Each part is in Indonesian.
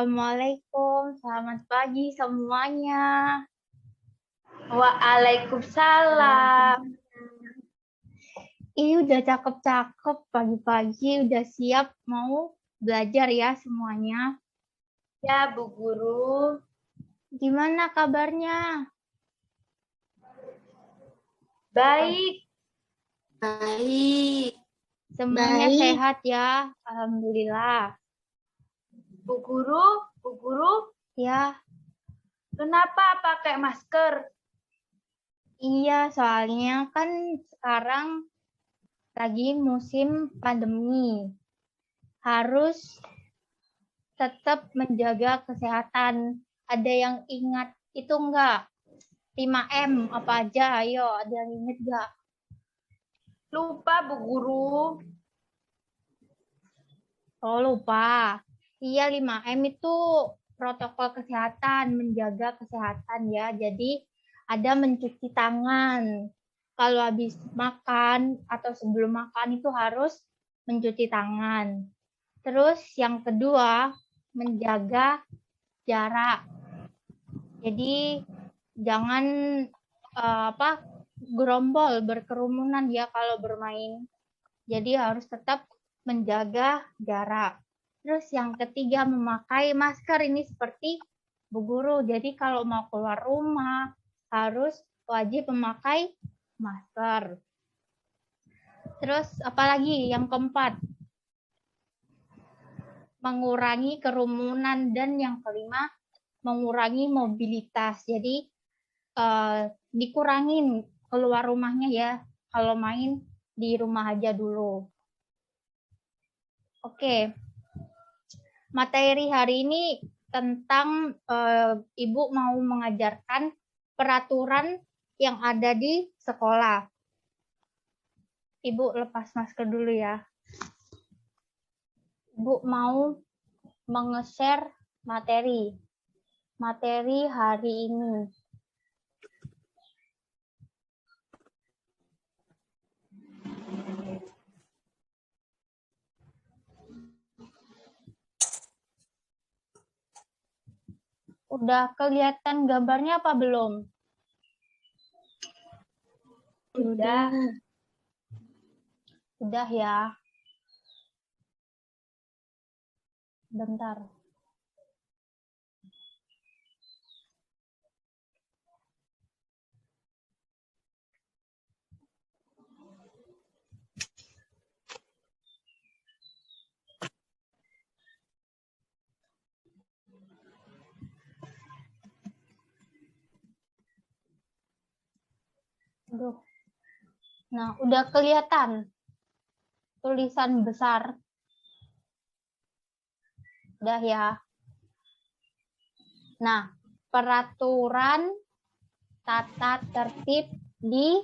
Assalamualaikum, selamat pagi semuanya. Waalaikumsalam. Ih, udah cakep-cakep pagi-pagi, udah siap mau belajar ya semuanya. Ya, Bu Guru. Gimana kabarnya? Baik. Baik. Semuanya Baik. sehat ya, alhamdulillah. Bu Guru, Ya, kenapa pakai masker? iya soalnya kan sekarang lagi musim pandemi. Harus tetap menjaga kesehatan. Ada yang ingat itu enggak? 5M apa aja? Ayo, ada yang ingat enggak? Lupa, Bu Guru. Oh, lupa. Iya, 5M itu protokol kesehatan, menjaga kesehatan ya. Jadi, ada mencuci tangan. Kalau habis makan atau sebelum makan itu harus mencuci tangan. Terus yang kedua, menjaga jarak. Jadi, jangan gerombol, berkerumunan ya kalau bermain. Jadi harus tetap menjaga jarak. Terus yang ketiga, memakai masker. Ini seperti Bu Guru. Jadi kalau mau keluar rumah harus wajib memakai masker. Terus apalagi yang keempat, mengurangi kerumunan, dan yang kelima, mengurangi mobilitas. Jadi dikurangin keluar rumahnya ya. Kalau main di rumah aja dulu. Oke, materi hari ini tentang Ibu mau mengajarkan peraturan yang ada di sekolah. Ibu lepas masker dulu ya. Ibu mau menge-share materi hari ini. Udah kelihatan gambarnya apa belum? Sudah. Udah ya. Bentar. Aduh. Nah, udah kelihatan tulisan besar. Udah ya. Nah, peraturan tata tertib di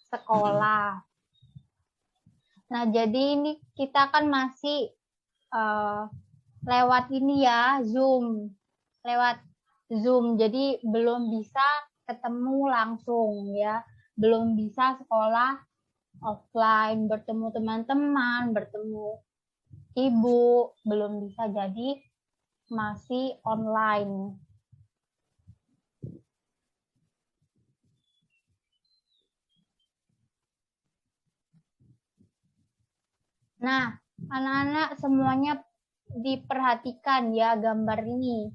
sekolah. Nah, jadi ini kita kan masih lewat ini ya, Zoom. Lewat Zoom, jadi belum bisa ketemu langsung ya. Belum bisa sekolah offline, bertemu teman-teman, bertemu ibu, belum bisa, jadi masih online. Nah, anak-anak semuanya diperhatikan ya gambar ini.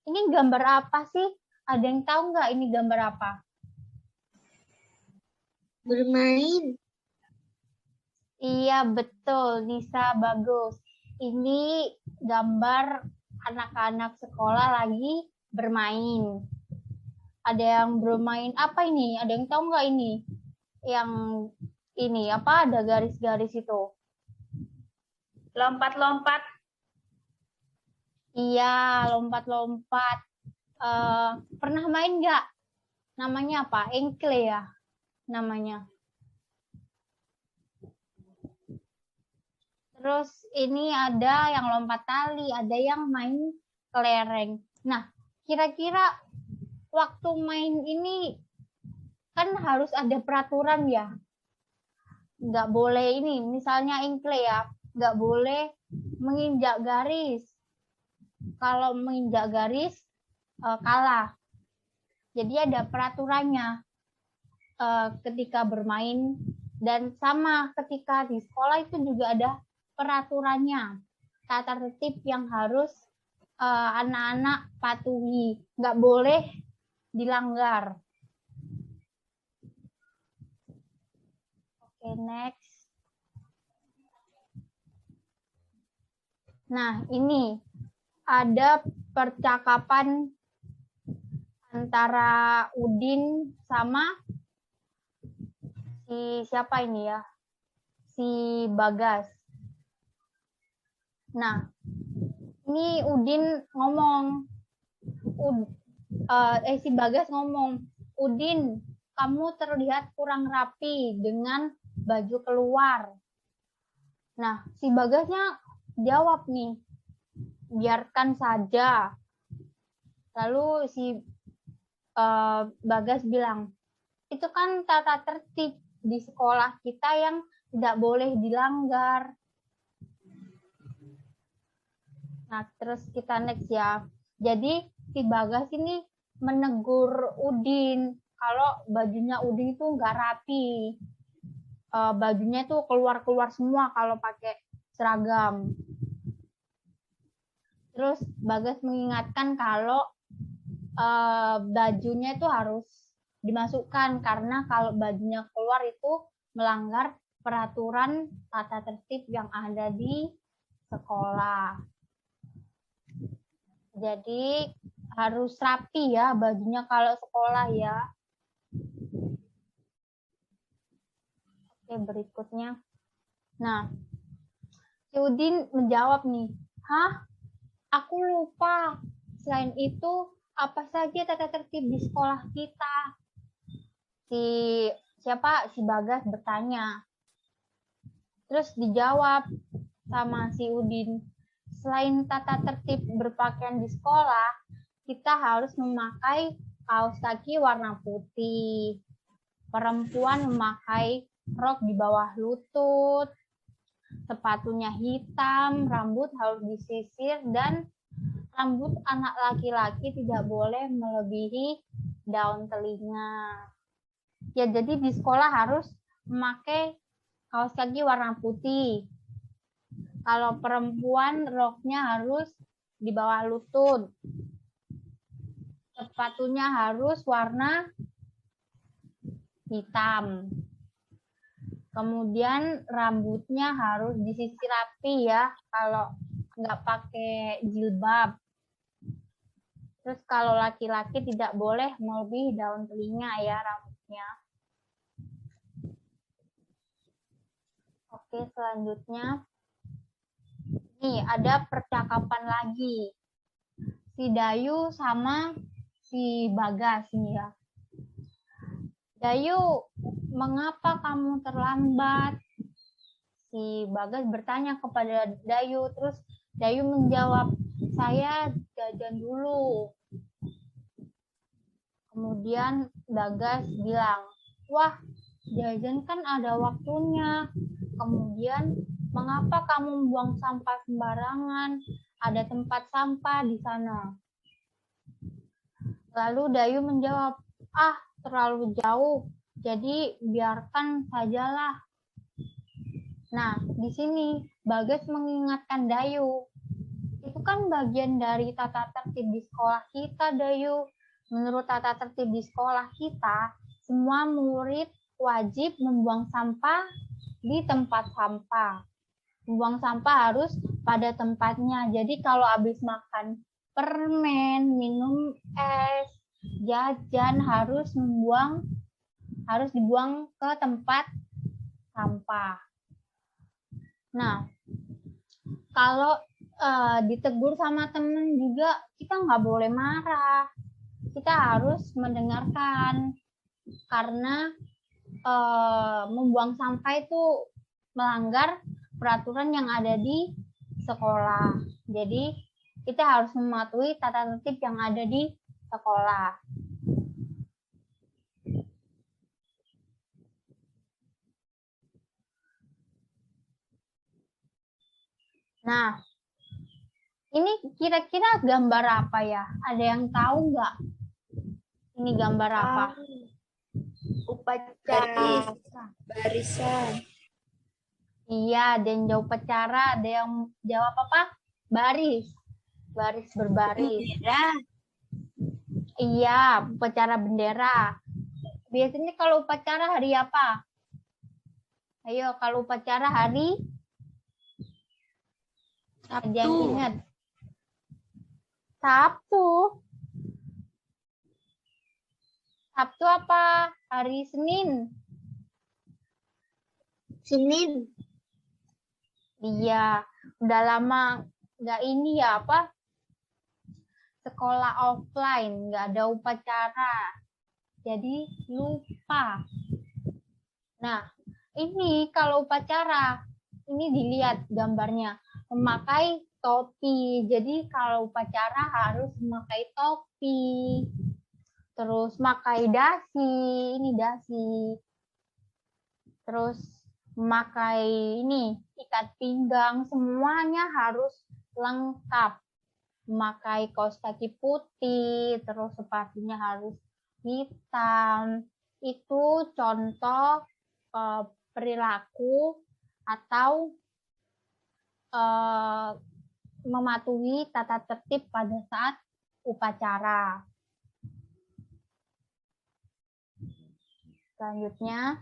Ini gambar apa sih? Ada yang tahu nggak ini gambar apa? Bermain. Iya, betul, Nisa, bagus. Ini gambar anak-anak sekolah lagi bermain. Ada yang bermain apa ini? Ada yang tahu nggak ini? Yang ini apa, ada garis-garis itu? Lompat-lompat. Iya, lompat-lompat. Pernah main nggak? Namanya apa? Engkle ya namanya. Terus ini ada yang lompat tali, ada yang main kelereng. Nah, kira-kira waktu main ini kan harus ada peraturan ya. Nggak boleh ini, misalnya engkle ya, nggak boleh menginjak garis. kalau menginjak garis kalah. Jadi ada peraturannya ketika bermain, dan sama ketika di sekolah itu juga ada peraturannya, tata tertib yang harus anak-anak patuhi, nggak boleh dilanggar. Oke, next. Nah, ini ada percakapan antara Udin sama si siapa ini ya? Si Bagas. Nah, ini Udin ngomong, si Bagas ngomong, Udin, kamu terlihat kurang rapi dengan baju keluar. Nah, si Bagasnya jawab nih, biarkan saja. Lalu si Bagas bilang, itu kan tata tertib di sekolah kita yang tidak boleh dilanggar. Nah, terus kita next ya. Jadi si Bagas ini menegur Udin kalau bajunya Udin itu nggak rapi. Bajunya itu keluar-keluar semua kalau pakai seragam. Terus Bagas mengingatkan kalau bajunya itu harus dimasukkan, karena kalau bajunya keluar itu melanggar peraturan tata tertib yang ada di sekolah. Jadi harus rapi ya bajunya kalau sekolah ya. Oke, berikutnya. Nah, si Udin menjawab nih, hah? Aku lupa. Selain itu, apa saja tata tertib di sekolah kita? Si Bagas bertanya. Terus dijawab sama si Udin, selain tata tertib berpakaian di sekolah, kita harus memakai kaos kaki warna putih. Perempuan memakai rok di bawah lutut, sepatunya hitam, rambut harus disisir, dan rambut anak laki-laki tidak boleh melebihi daun telinga. Ya, jadi di sekolah harus memakai kaos kaki warna putih. Kalau perempuan, roknya harus di bawah lutut. Sepatunya harus warna hitam. Kemudian rambutnya harus disisir rapi ya, kalau nggak pakai jilbab. Terus kalau laki-laki tidak boleh melebihi daun telinga ya rambutnya. Oke, selanjutnya. Nih, ada percakapan lagi. Si Dayu sama si Bagas nih ya. Dayu, mengapa kamu terlambat? Si Bagas bertanya kepada Dayu, terus Dayu menjawab, saya jajan dulu. Kemudian Bagas bilang, wah, jajan kan ada waktunya. Kemudian, mengapa kamu buang sampah sembarangan? Ada tempat sampah di sana. Lalu Dayu menjawab, terlalu jauh, jadi biarkan sajalah. Nah, di sini Bagas mengingatkan Dayu, itu kan bagian dari tata tertib di sekolah kita, Dayu. Menurut tata tertib di sekolah kita, semua murid wajib membuang sampah di tempat sampah. Membuang sampah harus pada tempatnya. Jadi kalau habis makan permen, minum es, jajan harus dibuang ke tempat sampah. Nah, kalau ditegur sama temen juga kita nggak boleh marah. Kita harus mendengarkan, karena membuang sampah itu melanggar peraturan yang ada di sekolah. Jadi kita harus mematuhi tata tertib yang ada di sekolah. Nah, Ini kira-kira gambar apa ya? Ada yang tahu nggak? Ini gambar apa? Upacara. Barisan. Iya, ada yang jawab upacara, ada yang jawab apa? Baris. Baris berbaris. Bendera. Iya, upacara bendera. Biasanya kalau upacara hari apa? Ayo, kalau upacara hari ada yang Sabtu. ingat? Sabtu. Sabtu apa? Hari Senin. Senin. Iya, udah lama nggak ini ya apa? Sekolah offline, nggak ada upacara. Jadi lupa. Nah, ini kalau upacara, ini dilihat gambarnya. Memakai topi. Jadi kalau upacara harus memakai topi. Terus memakai dasi, ini dasi. Terus memakai ini ikat pinggang, semuanya harus lengkap. Memakai kaos kaki putih, terus sepatunya harus hitam. Itu contoh perilaku atau mematuhi tata tertib pada saat upacara. Selanjutnya,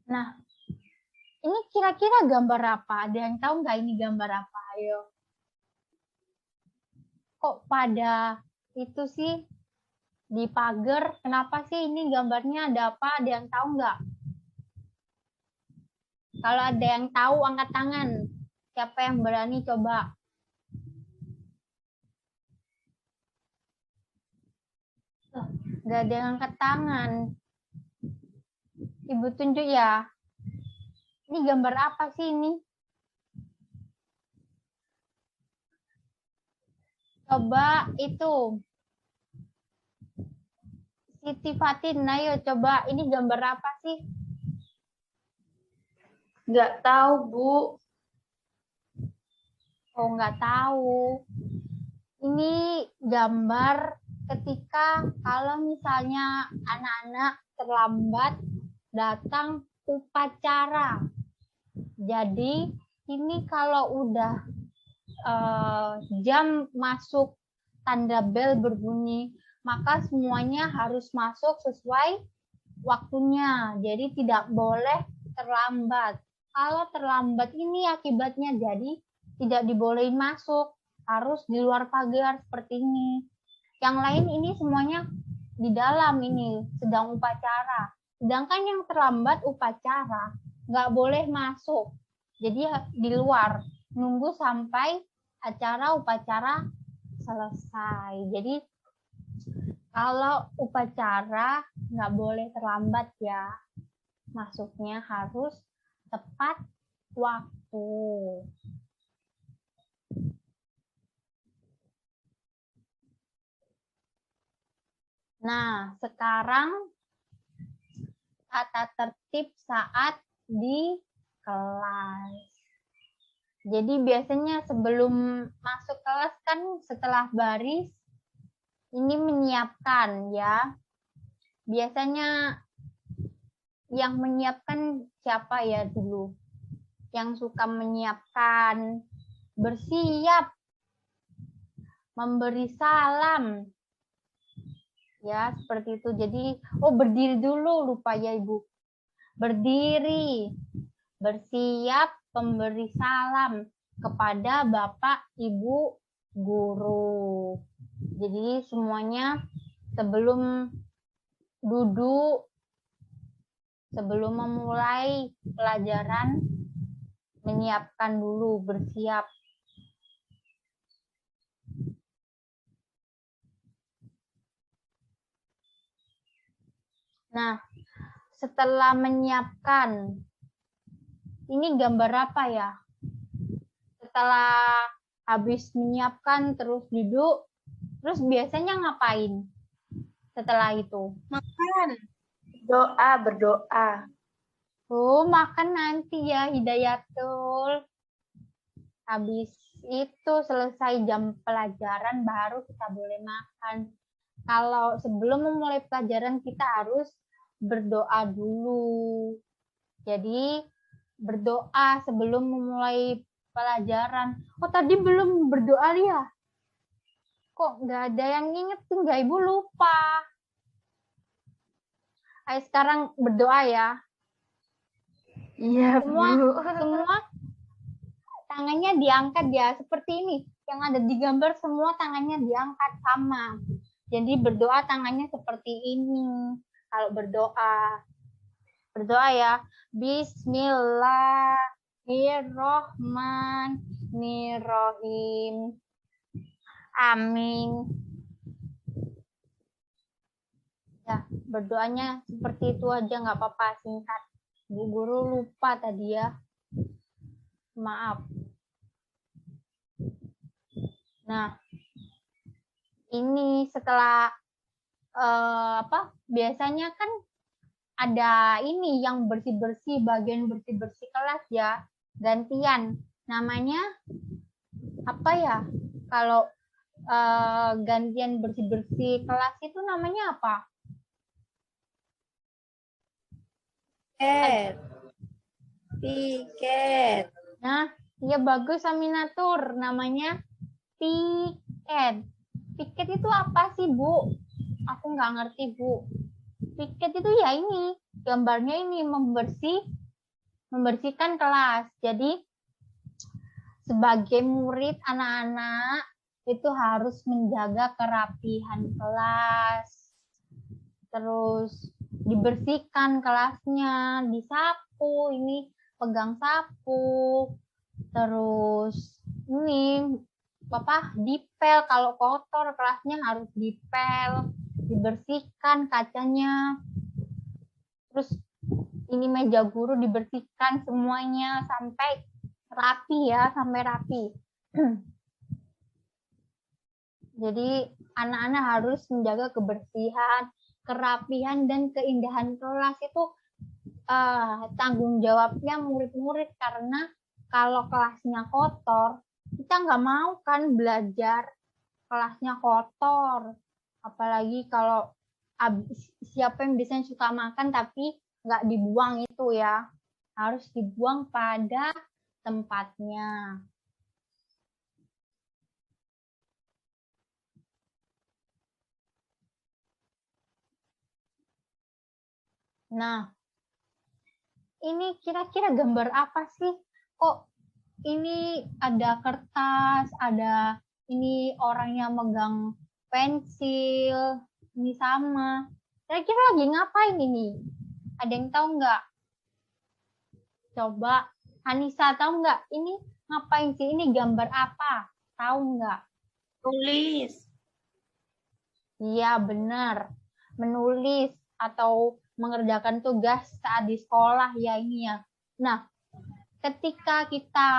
nah, ini kira-kira gambar apa? Ada yang tahu nggak ini gambar apa? Ayo. Kok pada itu sih di pagar? Kenapa sih ini gambarnya ada apa? Ada yang tahu nggak? Kalau ada yang tahu, angkat tangan. Siapa yang berani coba? Nggak ada yang angkat tangan. Ibu tunjuk ya. Ini gambar apa sih ini? Coba itu. Siti Fatin, ayo coba. Ini gambar apa sih? Nggak tahu, Bu. Oh, nggak tahu. Ini gambar ketika kalau misalnya anak-anak terlambat datang upacara. Jadi ini kalau udah jam masuk tanda bel berbunyi, maka semuanya harus masuk sesuai waktunya. Jadi tidak boleh terlambat. Kalau terlambat ini akibatnya jadi tidak dibolehin masuk, harus di luar pagar seperti ini. Yang lain ini semuanya di dalam ini sedang upacara. Sedangkan yang terlambat upacara nggak boleh masuk. Jadi di luar nunggu sampai acara upacara selesai. Jadi kalau upacara nggak boleh terlambat ya. Masuknya harus tepat waktu. Nah, sekarang tata tertib saat di kelas. Jadi biasanya sebelum masuk kelas kan setelah baris ini menyiapkan ya. Biasanya yang menyiapkan siapa ya dulu? Yang suka menyiapkan, bersiap, memberi salam. Ya, seperti itu. Jadi, berdiri dulu, lupa ya Ibu. Berdiri, bersiap, memberi salam kepada Bapak, Ibu, guru. Jadi, semuanya sebelum duduk, sebelum memulai pelajaran, menyiapkan dulu, bersiap. Nah, setelah menyiapkan, ini gambar apa ya? Setelah habis menyiapkan, terus duduk, terus biasanya ngapain setelah itu? Makan. Berdoa. Oh, makan nanti ya, Hidayatul. Habis itu selesai jam pelajaran baru kita boleh makan. Kalau sebelum memulai pelajaran kita harus berdoa dulu. Jadi berdoa sebelum memulai pelajaran. Oh tadi belum berdoa ya? Kok nggak ada yang ngingetin, nggak Ibu lupa. Ayo sekarang berdoa ya. Iya, Semua tangannya diangkat ya, seperti ini. Yang ada di gambar semua tangannya diangkat sama. Jadi berdoa tangannya seperti ini. Kalau berdoa. Berdoa ya. Bismillahirrohmanirrohim. Amin. Ya, berdoanya seperti itu aja, nggak apa-apa, singkat. Bu Guru lupa tadi ya. Maaf. Nah, ini setelah biasanya kan ada ini yang bersih-bersih, bagian bersih-bersih kelas ya, gantian. Namanya apa ya? Kalau gantian bersih-bersih kelas itu namanya apa? Piket. Nah, ya bagus Aminatur, namanya piket. Piket itu apa sih, Bu? Aku nggak ngerti, Bu. Piket itu ya ini, gambarnya ini membersihkan kelas. Jadi sebagai murid anak-anak itu harus menjaga kerapihan kelas. Terus dibersihkan kelasnya, disapu, ini pegang sapu. Terus ini dipel, kalau kotor kelasnya harus dipel, dibersihkan kacanya. Terus ini meja guru dibersihkan semuanya sampai rapi ya, sampai rapi. Jadi anak-anak harus menjaga kebersihan, kerapihan, dan keindahan kelas itu tanggung jawabnya murid-murid, karena kalau kelasnya kotor, kita nggak mau kan belajar kelasnya kotor. Apalagi kalau siapa yang biasanya suka makan tapi nggak dibuang itu ya, harus dibuang pada tempatnya. Nah, ini kira-kira gambar apa sih? Kok ini ada kertas, ada ini orang yang megang pensil, ini sama. Kira-kira lagi ngapain ini? Ada yang tahu nggak? Coba, Anissa tahu nggak? Ini ngapain sih? Ini gambar apa? Tahu nggak? Tulis. Iya, benar. Menulis atau mengerjakan tugas saat di sekolah ya ini ya. Nah, ketika kita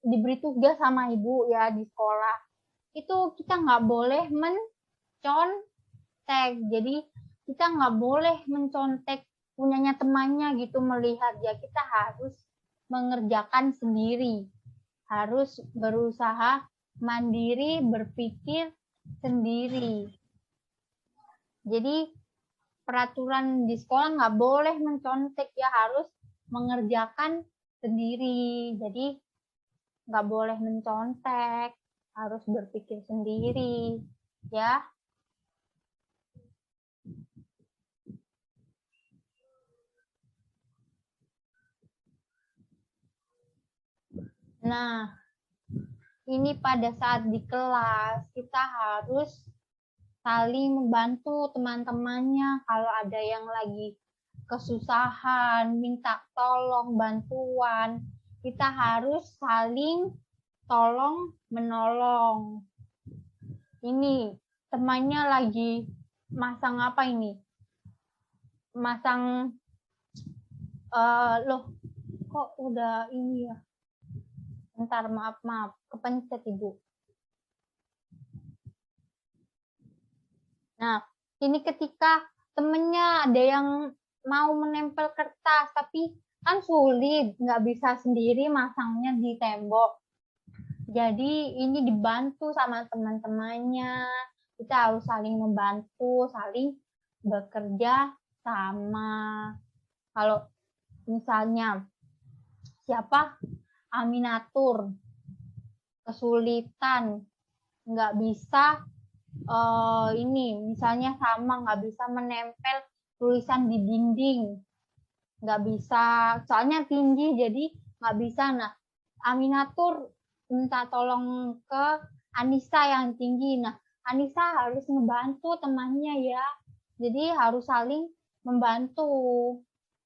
diberi tugas sama ibu ya di sekolah, itu kita nggak boleh mencontek. Jadi kita nggak boleh mencontek punyanya temannya gitu, melihat ya, kita harus mengerjakan sendiri, harus berusaha mandiri, berpikir sendiri. Jadi peraturan di sekolah nggak boleh mencontek ya, harus mengerjakan sendiri. Jadi nggak boleh mencontek, harus berpikir sendiri ya. Nah, ini pada saat di kelas kita harus saling membantu teman-temannya. Kalau ada yang lagi kesusahan, minta tolong, bantuan, kita harus saling tolong menolong. Ini temannya lagi masang apa ini? Masang loh, kok udah ini ya? Bentar, maaf, kepencet Ibu. Nah, ini ketika temennya ada yang mau menempel kertas, tapi kan sulit, nggak bisa sendiri masangnya di tembok. Jadi ini dibantu sama teman-temannya. Kita harus saling membantu, saling bekerja sama. Kalau misalnya siapa Aminatur kesulitan nggak bisa ini misalnya sama nggak bisa menempel tulisan di dinding, nggak bisa soalnya tinggi jadi nggak bisa. Nah, Aminatur minta tolong ke Anissa yang tinggi. Nah, Anissa harus ngebantu temannya ya, jadi harus saling membantu.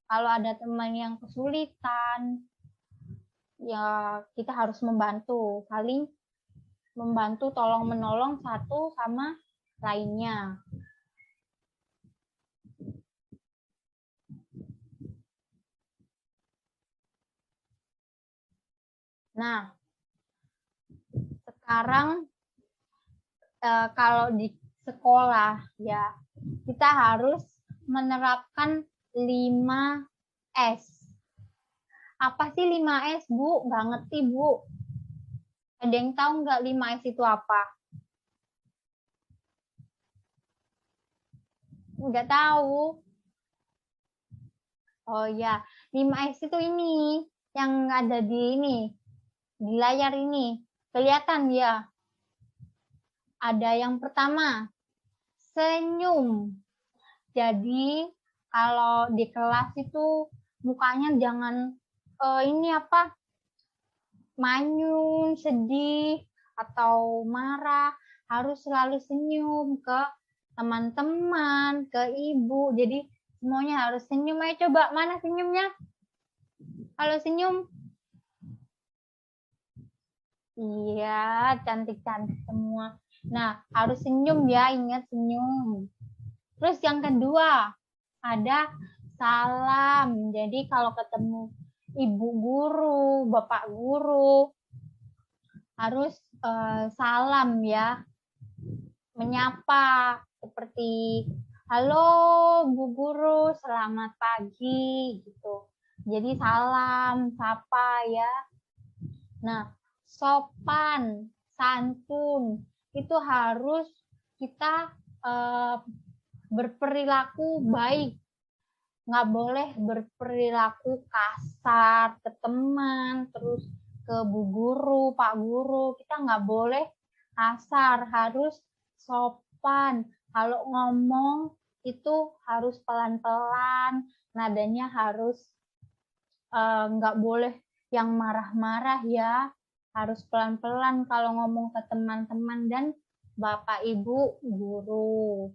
Kalau ada teman yang kesulitan ya kita harus membantu, saling membantu, tolong menolong satu sama lainnya. Nah, sekarang kalau di sekolah ya kita harus menerapkan 5S. Apa sih 5S, Bu? Nggak ngerti, Bu. Ada yang tahu nggak 5S itu apa? Nggak tahu. Oh ya, 5S itu ini yang ada di layar ini. Kelihatan ya? Ada yang pertama, senyum. Jadi kalau di kelas itu mukanya jangan manyun, sedih, atau marah. Harus selalu senyum ke teman-teman, ke ibu. Jadi semuanya harus senyum. Ayo coba, mana senyumnya? Kalau senyum. Iya, cantik-cantik semua. Nah, harus senyum ya, ingat senyum. Terus yang kedua, ada salam. Jadi kalau ketemu ibu guru, bapak guru, harus salam ya. Menyapa seperti halo Bu Guru, selamat pagi gitu. Jadi salam, sapa ya. Nah, sopan, santun itu harus kita berperilaku baik. Nggak boleh berperilaku kasar ke teman, terus ke Bu Guru, Pak Guru. Kita nggak boleh kasar, harus sopan. Kalau ngomong itu harus pelan-pelan, nadanya harus nggak boleh yang marah-marah ya, harus pelan-pelan kalau ngomong ke teman-teman dan Bapak Ibu guru.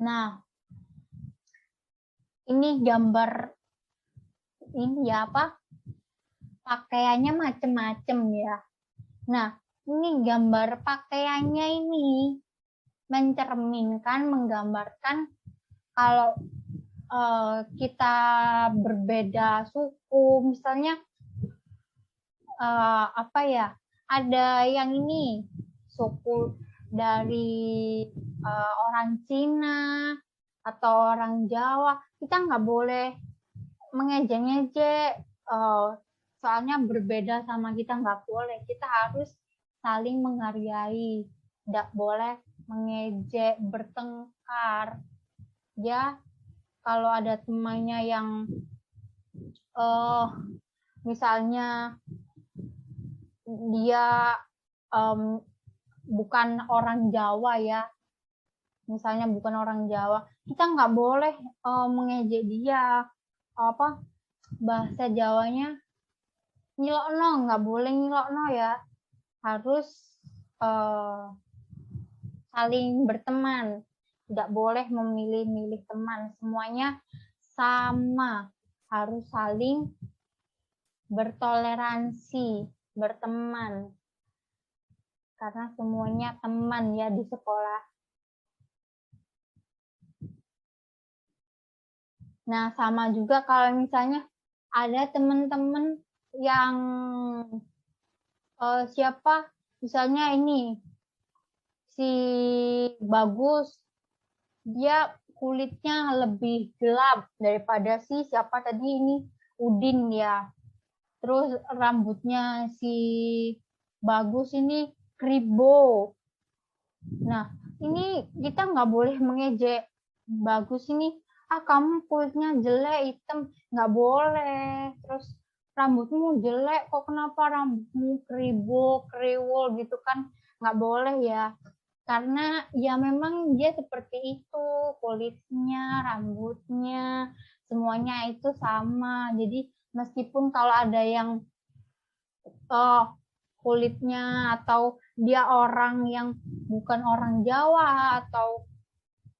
Nah, ini gambar ini ya apa? Pakaiannya macem-macem ya. Nah, ini gambar pakaiannya ini mencerminkan, menggambarkan kalau kita berbeda suku, misalnya ada yang ini suku dari orang Cina atau orang Jawa, kita nggak boleh mengejek-ngejek, soalnya berbeda sama kita nggak boleh. Kita harus saling menghargai, tidak boleh mengejek, bertengkar. Ya, kalau ada temannya yang misalnya dia bukan orang Jawa ya, misalnya bukan orang Jawa, kita nggak boleh mengejek dia. Bahasa Jawanya nyilokno, nggak boleh nyilokno ya, harus saling berteman, tidak boleh memilih-milih teman, semuanya sama, harus saling bertoleransi, berteman, karena semuanya teman ya di sekolah. Nah, sama juga kalau misalnya ada teman-teman yang misalnya ini si Bagus, dia kulitnya lebih gelap daripada si siapa tadi ini, Udin ya. Terus rambutnya si Bagus ini kribo. Nah, ini kita nggak boleh mengejek Bagus ini. Ah, kamu kulitnya jelek, hitam. Nggak boleh. Terus rambutmu jelek, kok kenapa rambutmu kribo, kriwol gitu kan. Nggak boleh ya. Karena ya memang dia seperti itu. Kulitnya, rambutnya, semuanya itu sama. Jadi meskipun kalau ada yang kulitnya atau dia orang yang bukan orang Jawa atau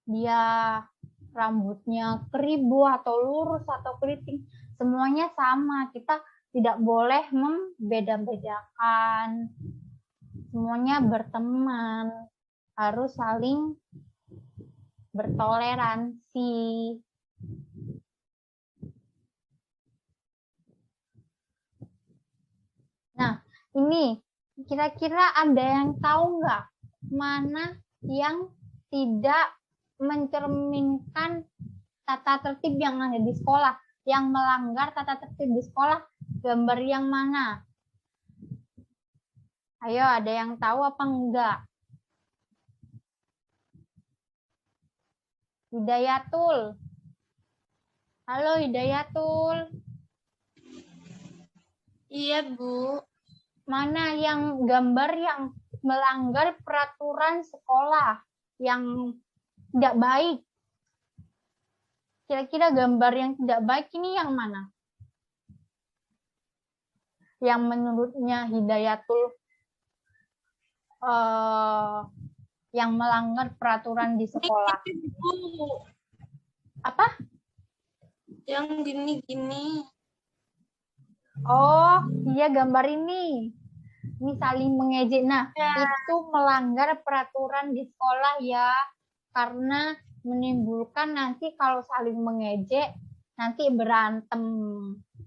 dia rambutnya keribu atau lurus atau keriting, semuanya sama. Kita tidak boleh membeda-bedakan. Semuanya berteman, harus saling bertoleransi. Nah, ini kira-kira ada yang tahu nggak mana yang tidak mencerminkan tata tertib yang ada di sekolah, yang melanggar tata tertib di sekolah, gambar yang mana? Ayo, ada yang tahu apa enggak? Hidayatul. Halo Hidayatul. Iya, Bu. Mana yang gambar yang melanggar peraturan sekolah yang tidak baik? Kira-kira gambar yang tidak baik ini yang mana? Yang menurutnya Hidayatul yang melanggar peraturan di sekolah. Bu. Apa? Yang gini-gini. Oh, iya gambar ini. Ini saling mengejek. Nah, itu melanggar peraturan di sekolah ya. Karena menimbulkan nanti kalau saling mengejek, nanti berantem.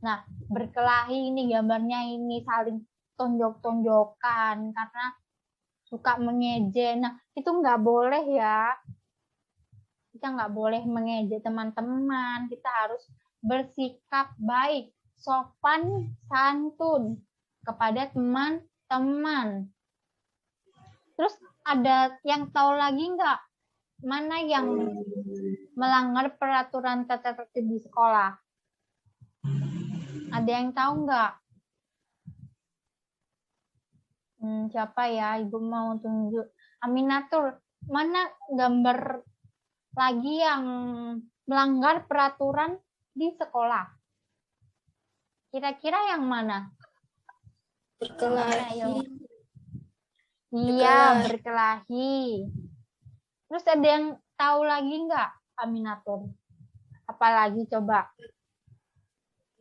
Nah, berkelahi ini gambarnya ini saling tonjok-tonjokan karena suka mengejek. Nah, itu nggak boleh ya. Kita nggak boleh mengejek teman-teman. Kita harus bersikap baik, sopan, santun kepada teman-teman. Terus ada yang tahu lagi nggak? Mana yang melanggar peraturan tata tertib di sekolah? Ada yang tahu nggak? Siapa ya? Ibu mau tunjuk. Aminatul, mana gambar lagi yang melanggar peraturan di sekolah? Kira-kira yang mana? Berkelahi. Iya, berkelahi. Terus ada yang tahu lagi nggak, Aminatul? Apalagi coba?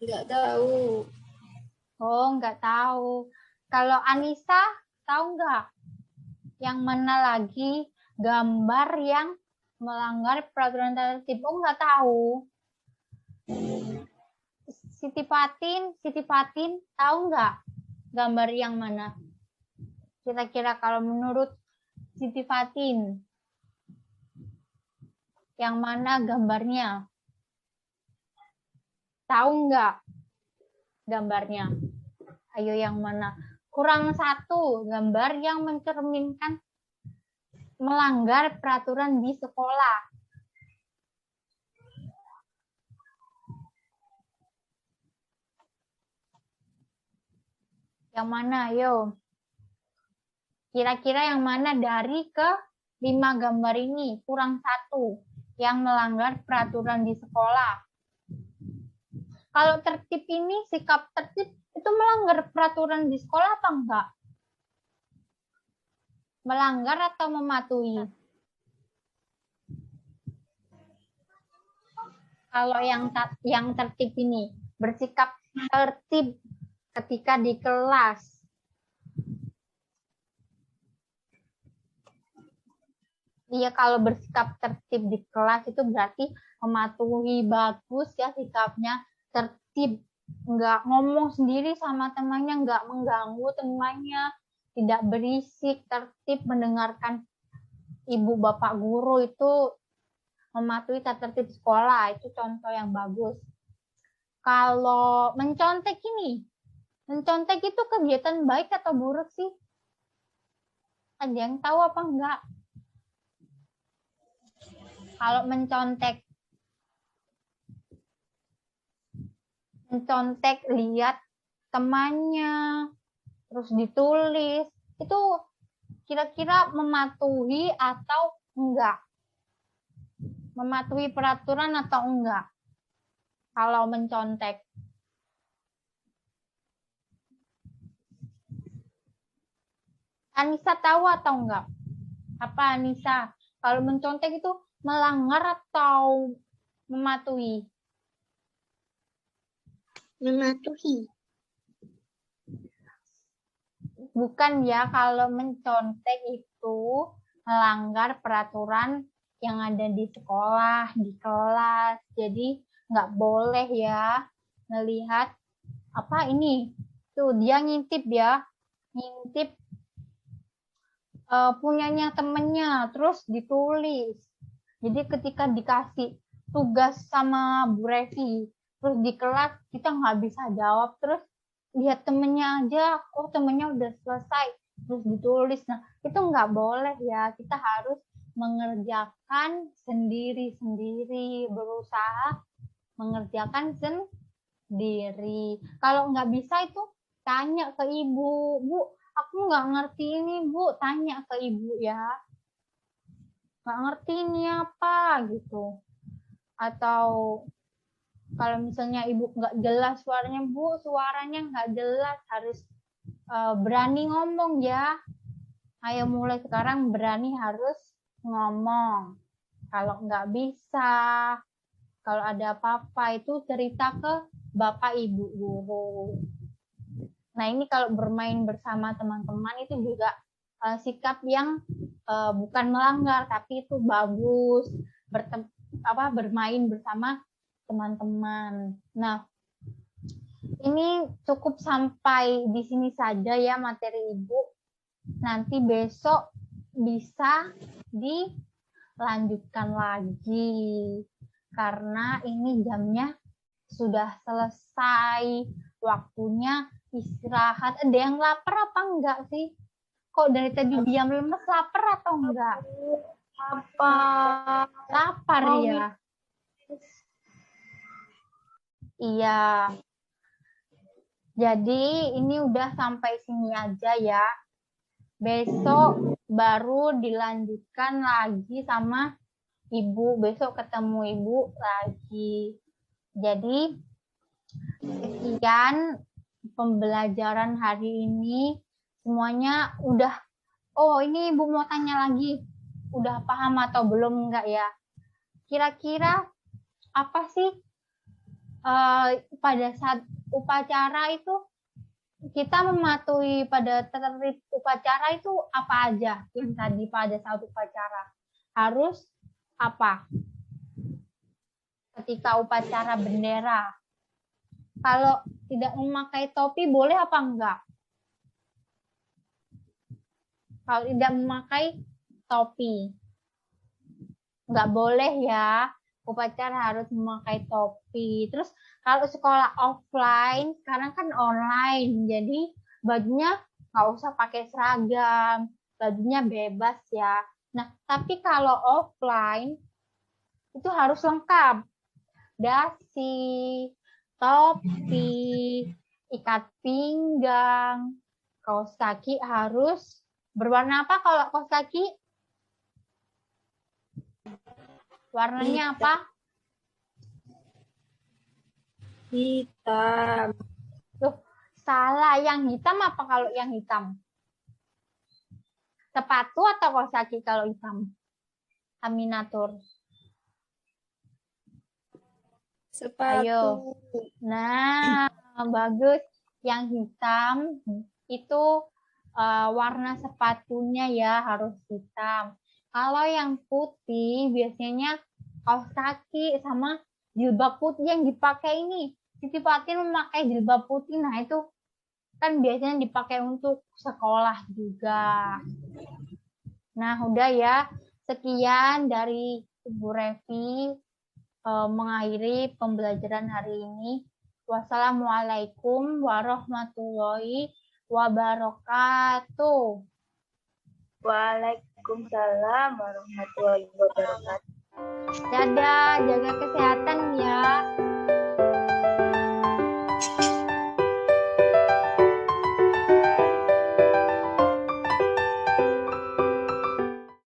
Nggak tahu. Oh, nggak tahu. Kalau Anissa, tahu nggak? Yang mana lagi gambar yang melanggar peraturan tata tertib? Oh, nggak tahu. Siti Fatin, tahu nggak gambar yang mana? Kira-kira kalau menurut Siti Fatin, yang mana gambarnya? Tahu nggak gambarnya? Ayo yang mana? Kurang satu gambar yang mencerminkan melanggar peraturan di sekolah. Yang mana? Ayo. Kira-kira yang mana dari ke 5 gambar ini? Kurang satu yang melanggar peraturan di sekolah. Kalau tertib ini, sikap tertib itu melanggar peraturan di sekolah apa enggak? Melanggar atau mematuhi? Kalau yang tertib ini, bersikap tertib ketika di kelas. Iya, kalau bersikap tertib di kelas itu berarti mematuhi, bagus ya sikapnya, tertib, nggak ngomong sendiri sama temannya, nggak mengganggu temannya, tidak berisik, tertib mendengarkan ibu bapak guru itu mematuhi tata tertib sekolah, itu contoh yang bagus. Kalau mencontek ini, mencontek itu kegiatan baik atau buruk sih? Ada yang tahu apa enggak? Kalau mencontek lihat temannya, terus ditulis, itu kira-kira mematuhi atau enggak? Mematuhi peraturan atau enggak? Kalau mencontek. Anissa tahu atau enggak? Apa Anissa? Kalau mencontek itu melanggar atau mematuhi? Mematuhi. Bukan ya, kalau mencontek itu melanggar peraturan yang ada di sekolah, di kelas. Jadi nggak boleh ya melihat apa ini. Tuh dia ngintip ya, ngintip punyanya temennya, terus ditulis. Jadi ketika dikasih tugas sama Bu Revi, terus di kelas kita nggak bisa jawab, terus lihat temennya aja, oh temennya udah selesai, terus ditulis. Nah itu nggak boleh ya, kita harus mengerjakan sendiri-sendiri, berusaha mengerjakan sendiri. Kalau nggak bisa itu tanya ke ibu, Bu, aku nggak ngerti ini, Bu, tanya ke ibu ya. Nggak ngerti ini apa gitu. Atau kalau misalnya ibu nggak jelas suaranya, Bu, suaranya nggak jelas, harus berani ngomong ya. Ayo mulai sekarang berani harus ngomong. Kalau nggak bisa, kalau ada apa-apa itu cerita ke Bapak Ibu guru. Nah ini kalau bermain bersama teman-teman itu juga sikap yang bukan melanggar, tapi itu bagus. Bermain bersama teman-teman. Nah, ini cukup sampai di sini saja ya materi Ibu. Nanti besok bisa dilanjutkan lagi. Karena ini jamnya sudah selesai. Waktunya istirahat. Ada yang lapar apa enggak sih? Kok dari tadi diam lemes, lapar atau enggak? Lapar ya? Iya. Jadi ini udah sampai sini aja ya. Besok baru dilanjutkan lagi sama Ibu. Besok ketemu Ibu lagi. Jadi sekian pembelajaran hari ini. Semuanya udah, oh ini Ibu mau tanya lagi. Udah paham atau belum enggak ya? Kira-kira apa sih pada saat upacara itu kita mematuhi pada tertib upacara itu apa aja yang tadi pada saat upacara harus apa ketika upacara bendera? Kalau tidak memakai topi boleh apa enggak? Kalau tidak memakai topi enggak boleh ya. Upacara harus memakai topi. Terus kalau sekolah offline, sekarang kan online, jadi bajunya nggak usah pakai seragam, bajunya bebas ya. Nah, tapi kalau offline itu harus lengkap. Dasi, topi, ikat pinggang, kaos kaki harus berwarna apa kalau kaos kaki? Warnanya apa? Hitam. Tuh, salah. Yang hitam apa kalau yang hitam? Sepatu atau kaos kaki kalau hitam? Aminatur. Sepatu. Ayo. Nah, bagus. Yang hitam itu warna sepatunya ya harus hitam. Kalau yang putih biasanya kaos kaki sama jilbab putih yang dipakai ini. Siti Fatin memakai jilbab putih. Nah, itu kan biasanya dipakai untuk sekolah juga. Nah, udah ya. Sekian dari Ibu Revi mengakhiri pembelajaran hari ini. Wassalamualaikum warahmatullahi wabarakatuh. Waalaikumsalam warahmatullahi wabarakatuh. Dadah, jaga kesehatan ya.